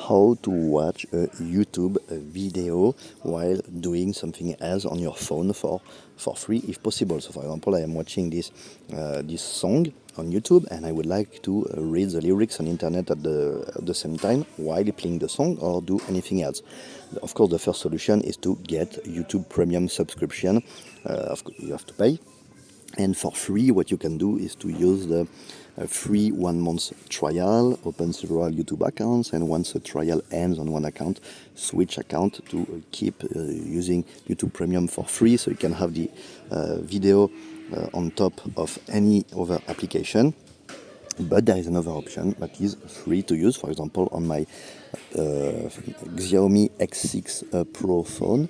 how to watch a YouTube video while doing something else on your phone for free if possible. So for example, I am watching this song on YouTube and I would like to read the lyrics on internet at the same time while playing the song or do anything else. Of course, the first solution is to get YouTube Premium subscription. You have to pay. And for free, what you can do is to use the free 1 month trial, open several YouTube accounts, and once the trial ends on one account, switch account to keep using YouTube Premium for free, so you can have the video on top of any other application. But there is another option that is free to use. For example, on my Xiaomi X6 Pro phone,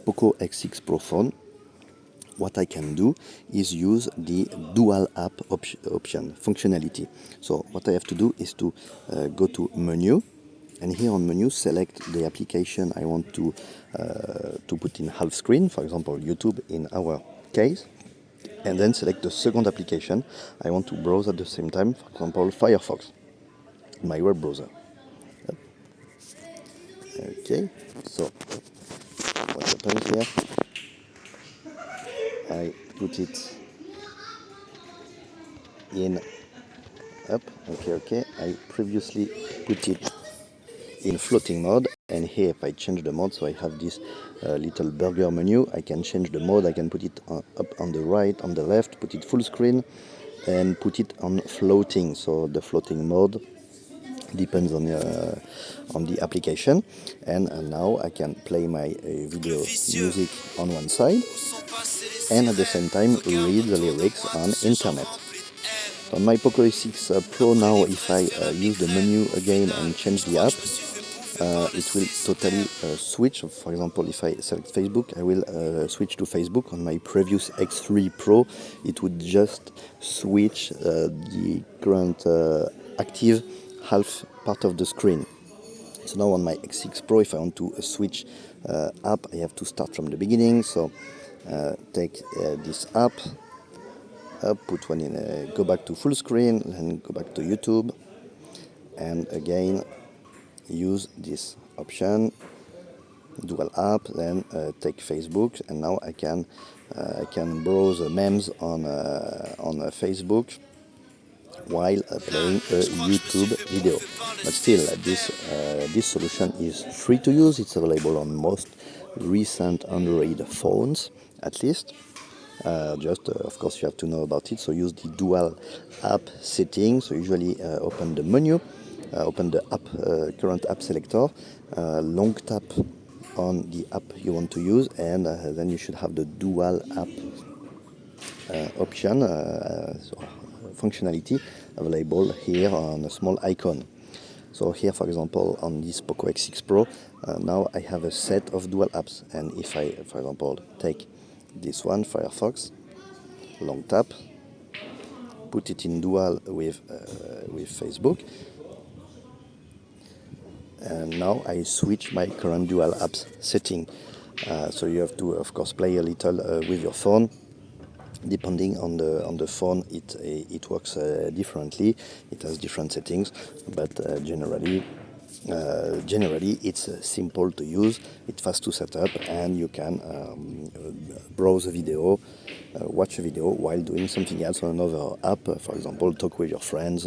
Poco X6 Pro phone, what I can do is use the dual app option functionality. So what I have to do is to go to menu, and here on menu select the application I want to put in half screen, for example YouTube in our case, and then select the second application I want to browse at the same time, for example Firefox, my web browser. Okay, so what happens here? I put it in up. Okay. I previously put it in floating mode, and here if I change the mode, so I have this little burger menu, I can change the mode. I can put it up on the right, on the left, put it full screen, and put it on floating. So the floating mode depends on the application, and now I can play my video music on one side and at the same time read the lyrics on internet. On my Poco X6 Pro now, if I use the menu again and change the app, it will totally switch. For example, if I select Facebook, I will switch to Facebook. On my previous X3 Pro, it would just switch the current active half part of the screen. So now on my X6 Pro, if I want to switch app, I have to start from the beginning. So take this app, put one in, go back to full screen, then go back to YouTube, and again use this option, dual app, then take Facebook, and now I can browse memes on Facebook while playing a YouTube video. But still, this solution is free to use. It's available on most recent Android phones, at least. Of course, you have to know about it. So use the dual app setting. So usually open the menu, open the app, current app selector, long tap on the app you want to use, and then you should have the dual app option, functionality available here on a small icon. So here, for example, on this Poco X6 Pro, now I have a set of dual apps, and if I, for example, take this one, Firefox, long tap, put it in dual with Facebook, and now I switch my current dual apps setting. So you have to, of course, play a little with your phone. Depending on the phone, it works differently. It has different settings, but generally it's simple to use. It's fast to set up, and you can browse a video, watch a video while doing something else on another app. For example, talk with your friends,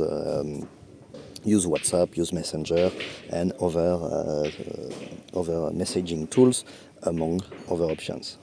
use WhatsApp, use Messenger, and other messaging tools, among other options.